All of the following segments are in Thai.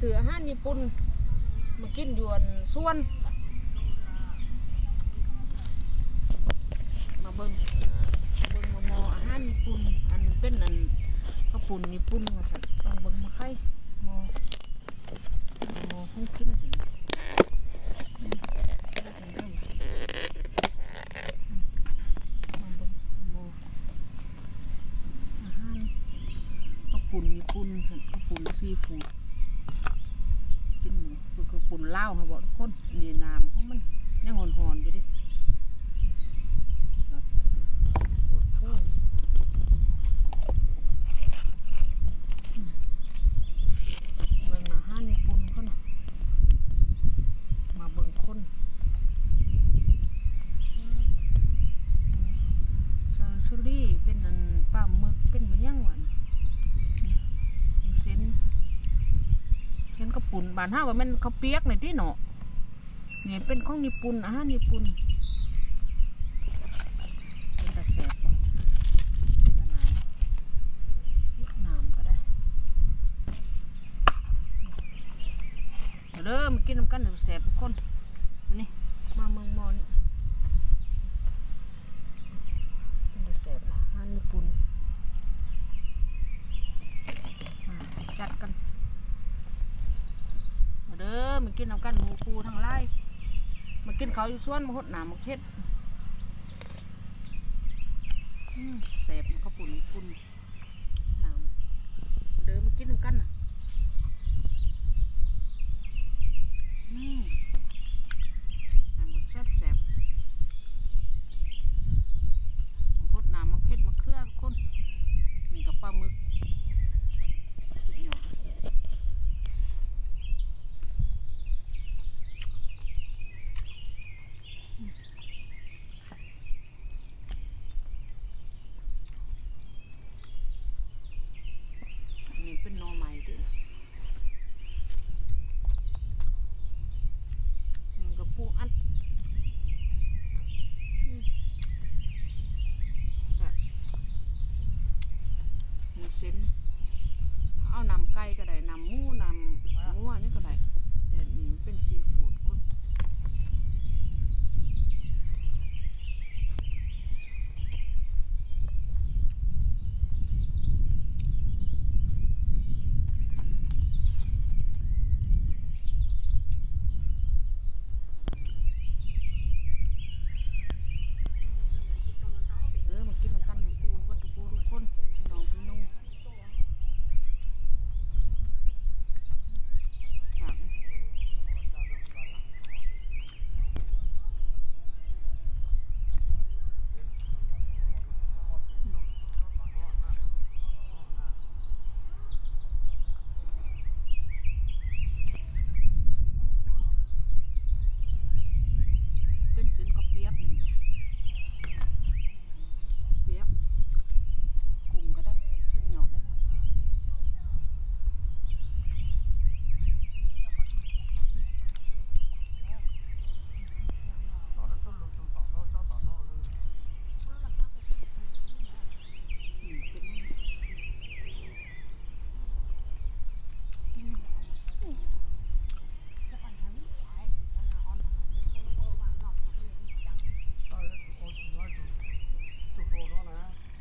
เสืออาหารญี่ปุ่นมากินยวนส่วนมาเบิ่งมาหมออาหารญี่ปุ่นอันเป็นอันข้าวปุ่นญี่ปุ่นว่าซั่นต้องเบิ่งมาไข่หมอของกินปุ่นญี่ปุ่นปุ่นซีฟู้ดกินคือปุ่นลาวค่ะบ่ทุกคนนี่น้ำของมันยังหอนๆอยู่ดิเบิ่งอาหารญี่ปุ่นเขาน่ะมาเบิ่งคนซาซิลี่เป็นอันปลาหมึกเป็นเหมือนยังหวานเห็นกระปุ่นบานห้าว่ามันเขาเปียกในที่เนาะเนี่ยเป็นของญี่ปุ่นอาหารญี่ปุ่นเป็นตะแสบป่ะน้ำก็ได้เริ่มกินน้ำกันแสบทุกคนนี่มาเมืองมอนี่เป็นตะแสบอาหารญี่ปุ่นจัดกันเด้อมากินน้ำกันหมูปูทั้งไร่มากินเขาอยู่ส่วนมาหดหนามมาเพชรแสบเขาปุ่นน้ำเด้อมากินน้ำกันน่ะน้ำก็แสบหดหนามมาเพชรมาเคลื่อนคนมีกับปลาหมึกเป็นนอใหม่ด้วยกระปูอัดมีเส้นเอานำไก่ก็ได้นำหมูนำงัวนี่ก็ได้แต่นี่เป็นซีฟู้ดก็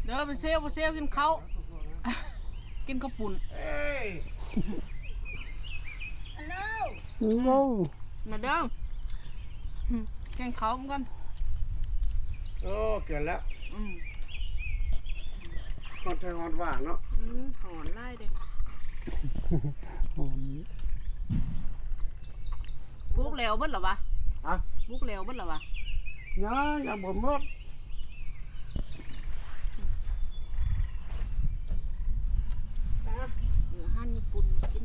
เด้อไปเซลกินเขากินข้าวปุ่นโอ้มาเด้อกินเขาเหมือนกันโอ้เกินแล้วฮอตไทยฮอตหวานเนาะหอนไล่เด็กหอนบุกแล้วบิ้ลหรอวะอะบุกแล้วบิ้ลหรอวะอย่าบ่นหมดอาหารญี่ปุ่นกิน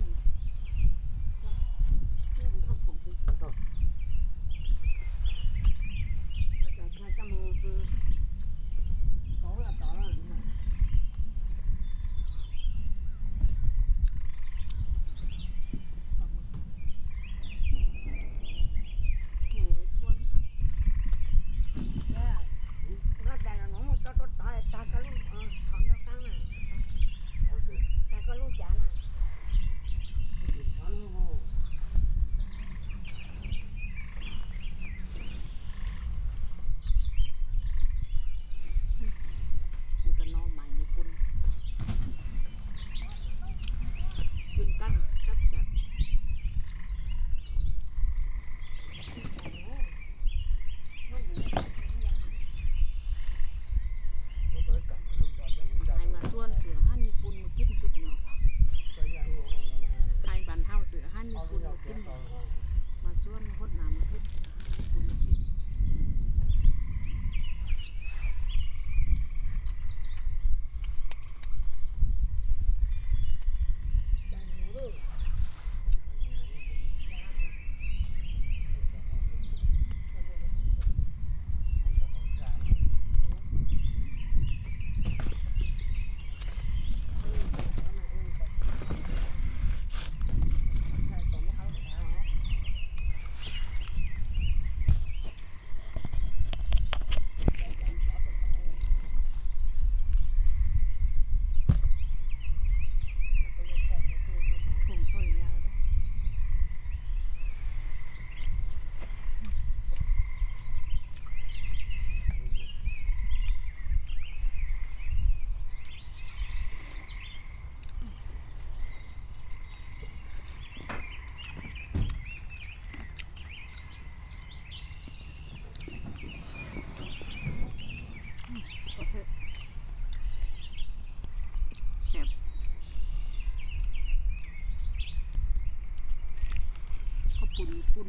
ญี่ปุ่น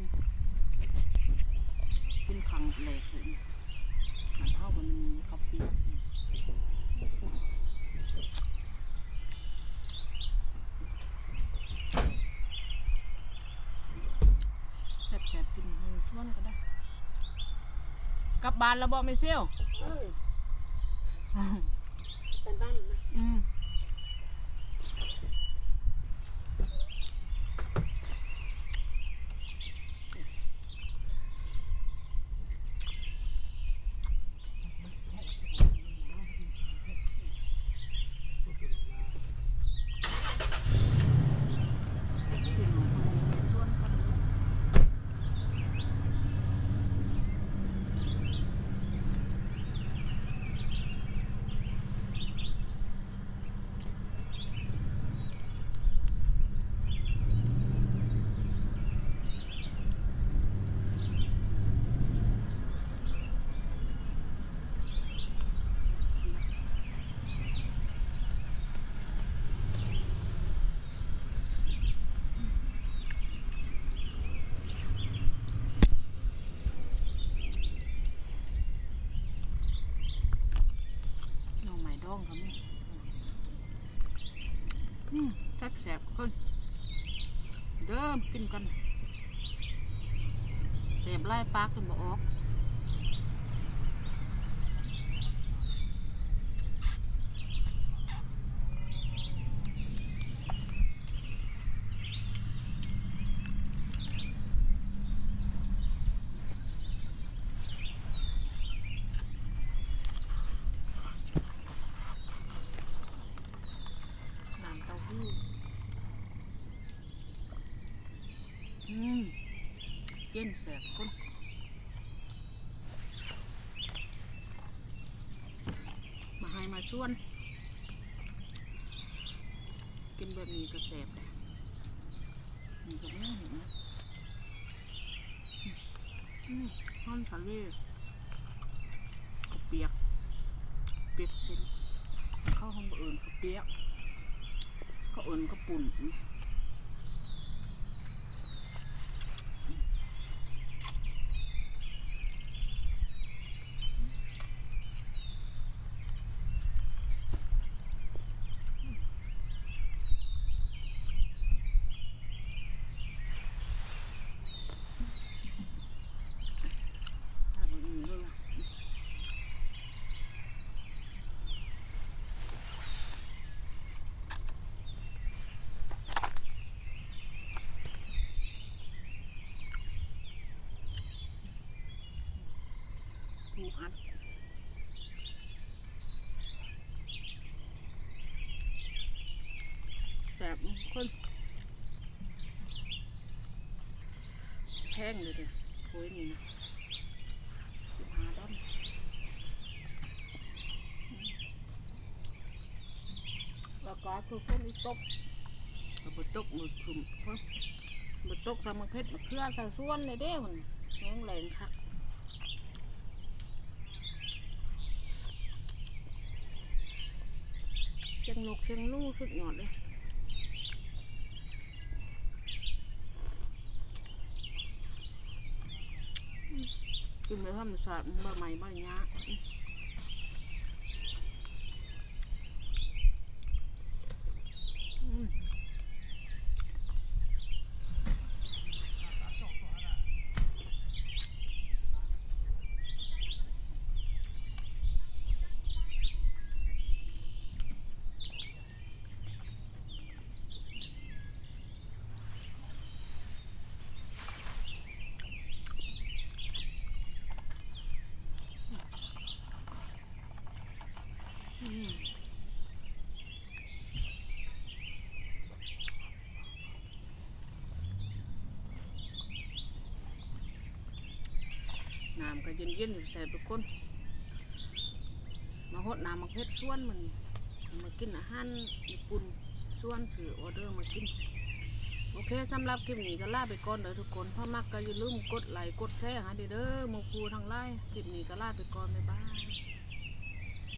กินขังแหลกเลยมันเท่ากับกาแฟแซ่บๆกินให้ส่วนก็ได้กลับบ้านแล้วบอกไม่เซี่ยว เป็นบ้านนะ ร่องครับนี่แซ่บๆคนเดิมกินกันเสียบไล่ปลาขึ้นบ่ออกเย็นแสบคนมาให้มาชวนกินแบบนี้ก็แสบเลยนี่ก็ไม่เห็นนะห้อนทะเลเปียกสิเข้าห้องอื่นเขาเปียกก็อื่นก็ปุ่นผูอัดแสบคนแพงเลยเด้อโอ้ยนี่นะ15 ดอลแล้วก็คือคนอีตกบดตกมือคุมบดตกสามเพชรมาเคลื่อใส่ส่วนเลยเด้อมันแห้งแรงคักเชียงนกเชียงลู่สุดยอดเลยกินไปทำสารบะใหม่บะยะน้ำก็เย็นๆอยู่แสบทุกคนมาหดน้ำมาเพชรส่วนมันมากินอาหารญี่ปุ่นส่วนสื่อออเดอร์มากินโอเคสำหรับคลิปนี้ก็ลาไปก่อนเด้อทุกคนพ่อมักก็อย่าลืมกดไลค์กดแชร์ให้เด้อหมู่ครูทั้งหลายคลิปนี้ก็ลาไปก่อนบ๊ายบาย